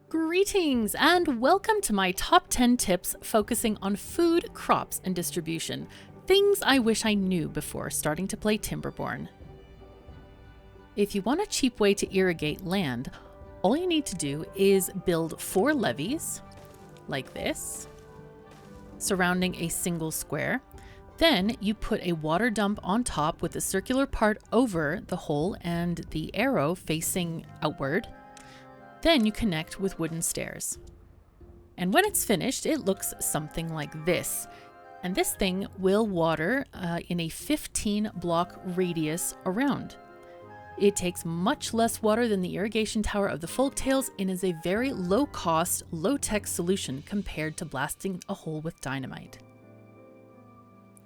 Greetings and welcome to my top 10 tips focusing on food, crops, and distribution. Things I wish I knew before starting to play Timberborn. If you want a cheap way to irrigate land, all you need to do is build 4 levees, like this, surrounding a single square. Then you put a water dump on top with a circular part over the hole and the arrow facing outward. Then you connect with wooden stairs. And when it's finished, it looks something like this. And this thing will water in a 15 block radius around. It takes much less water than the irrigation tower of the folktales and is a very low cost, low tech solution compared to blasting a hole with dynamite.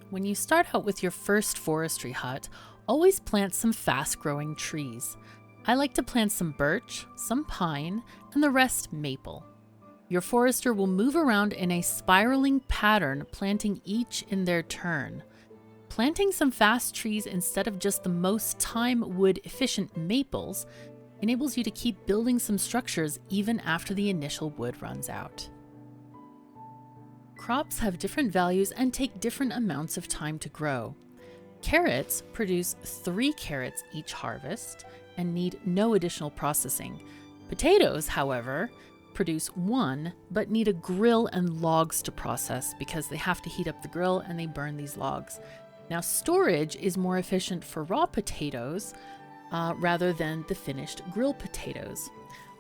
When you start out with your first forestry hut, always plant some fast growing trees. I like to plant some birch, some pine, and the rest maple. Your forester will move around in a spiraling pattern, planting each in their turn. Planting some fast trees instead of just the most time wood efficient maples enables you to keep building some structures even after the initial wood runs out. Crops have different values and take different amounts of time to grow. Carrots produce 3 carrots each harvest and need no additional processing. Potatoes, however, produce 1, but need a grill and logs to process because they have to heat up the grill and they burn these logs. Now, storage is more efficient for raw potatoes rather than the finished grilled potatoes.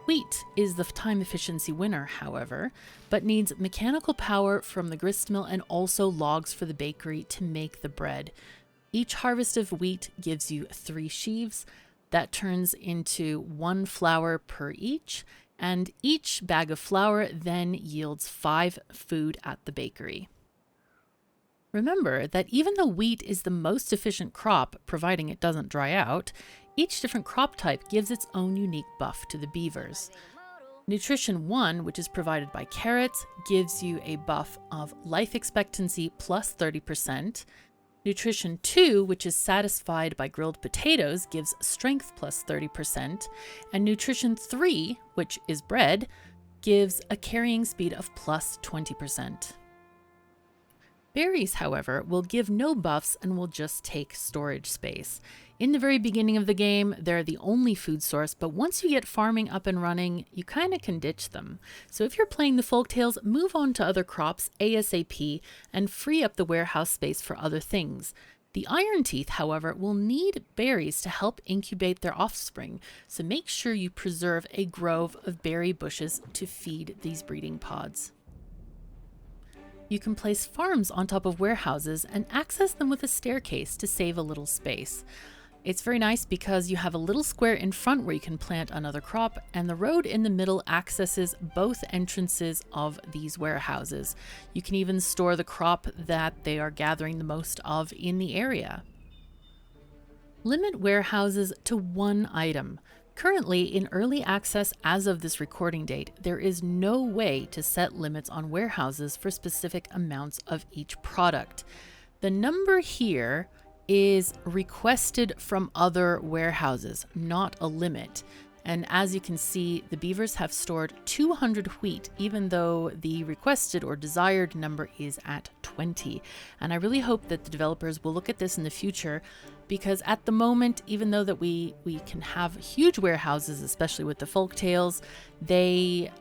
Wheat is the time efficiency winner, however, but needs mechanical power from the grist mill and also logs for the bakery to make the bread. Each harvest of wheat gives you 3 sheaves. That turns into 1 flour per each, and each bag of flour then yields 5 food at the bakery. Remember that even though wheat is the most efficient crop, providing it doesn't dry out, each different crop type gives its own unique buff to the beavers. Nutrition 1, which is provided by carrots, gives you a buff of life expectancy plus 30%. Nutrition 2, which is satisfied by grilled potatoes, gives strength plus 30%, and Nutrition 3, which is bread, gives a carrying speed of plus 20%. Berries, however, will give no buffs and will just take storage space. In the very beginning of the game, they're the only food source, but once you get farming up and running, you kind of can ditch them. So if you're playing the folktales, move on to other crops ASAP and free up the warehouse space for other things. The iron teeth, however, will need berries to help incubate their offspring, so make sure you preserve a grove of berry bushes to feed these breeding pods. You can place farms on top of warehouses and access them with a staircase to save a little space. It's very nice because you have a little square in front where you can plant another crop, and the road in the middle accesses both entrances of these warehouses. You can even store the crop that they are gathering the most of in the area. Limit warehouses to 1 item. Currently, in early access as of this recording date, there is no way to set limits on warehouses for specific amounts of each product. The number here is requested from other warehouses, not a limit. And as you can see, the beavers have stored 200 wheat, even though the requested or desired number is at 20. And I really hope that the developers will look at this in the future, because at the moment, even though that we can have huge warehouses, especially with the folktales, they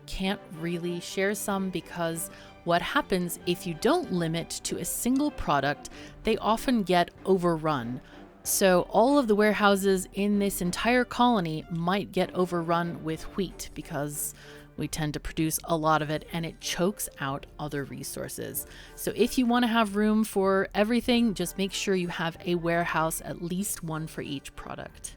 can't really share some, because what happens if you don't limit to a single product, they often get overrun. So all of the warehouses in this entire colony might get overrun with wheat because we tend to produce a lot of it and it chokes out other resources. So if you want to have room for everything, just make sure you have a warehouse, at least 1 for each product.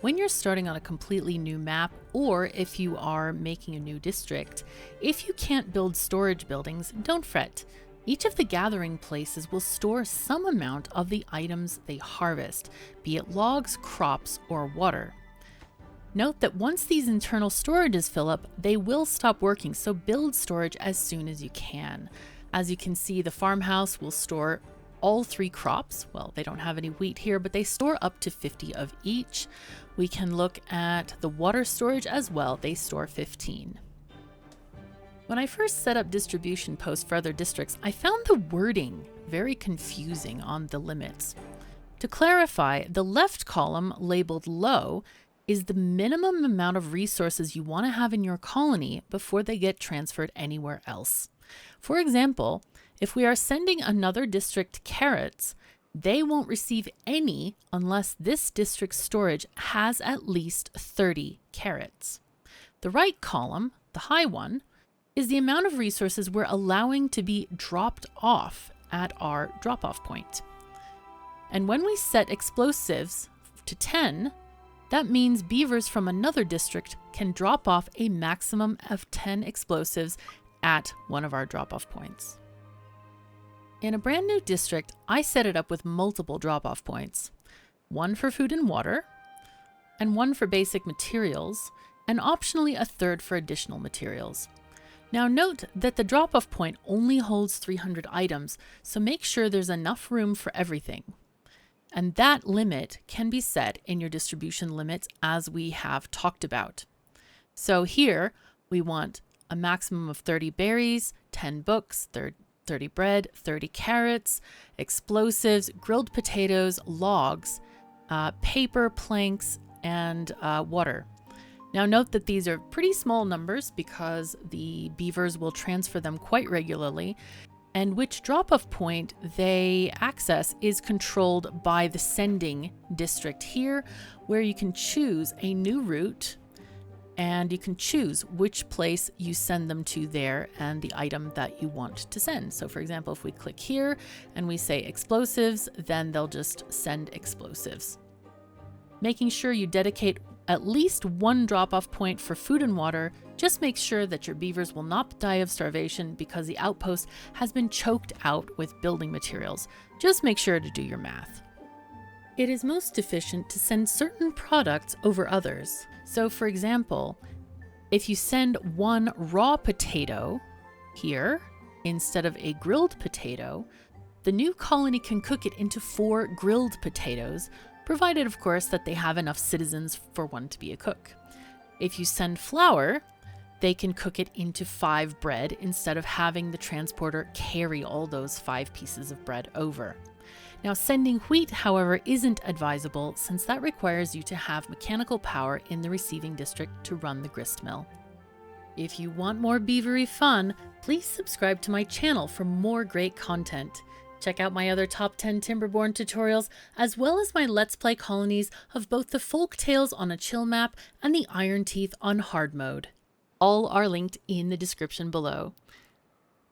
When you're starting on a completely new map, or if you are making a new district, if you can't build storage buildings, don't fret. Each of the gathering places will store some amount of the items they harvest, be it logs, crops, or water. Note that once these internal storages fill up, they will stop working, so build storage as soon as you can. As you can see, the farmhouse will store all 3 crops. Well, they don't have any wheat here, but they store up to 50 of each. We can look at the water storage as well. They store 15. When I first set up distribution posts for other districts, I found the wording very confusing on the limits. To clarify, the left column labeled low is the minimum amount of resources you want to have in your colony before they get transferred anywhere else. For example, if we are sending another district carrots, they won't receive any unless this district's storage has at least 30 carrots. The right column, the high one, is the amount of resources we're allowing to be dropped off at our drop-off point. And when we set explosives to 10, that means beavers from another district can drop off a maximum of 10 explosives at one of our drop-off points. In a brand new district, I set it up with multiple drop-off points. One for food and water, and one for basic materials, and optionally a third for additional materials. Now note that the drop-off point only holds 300 items, so make sure there's enough room for everything. And that limit can be set in your distribution limits as we have talked about. So here we want a maximum of 30 berries, 10 books, 30 bread, 30 carrots, explosives, grilled potatoes, logs, paper, planks, and water. Now note that these are pretty small numbers because the beavers will transfer them quite regularly, and which drop-off point they access is controlled by the sending district here, where you can choose a new route and you can choose which place you send them to there and the item that you want to send. So for example, if we click here and we say explosives, then they'll just send explosives. Making sure you dedicate at least one drop-off point for food and water just makes sure that your beavers will not die of starvation because the outpost has been choked out with building materials. Just make sure to do your math. It is most efficient to send certain products over others. So for example, if you send one raw potato here instead of a grilled potato, the new colony can cook it into 4 grilled potatoes, provided of course that they have enough citizens for one to be a cook. If you send flour, they can cook it into 5 bread instead of having the transporter carry all those 5 pieces of bread over. Now sending wheat, however, isn't advisable since that requires you to have mechanical power in the receiving district to run the grist mill. If you want more beavery fun, please subscribe to my channel for more great content. Check out my other top 10 Timberborn tutorials, as well as my Let's Play colonies of both the Folk Tales on a chill map and the Iron Teeth on hard mode. All are linked in the description below.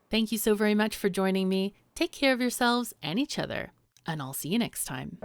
Thank you so very much for joining me. Take care of yourselves and each other, and I'll see you next time.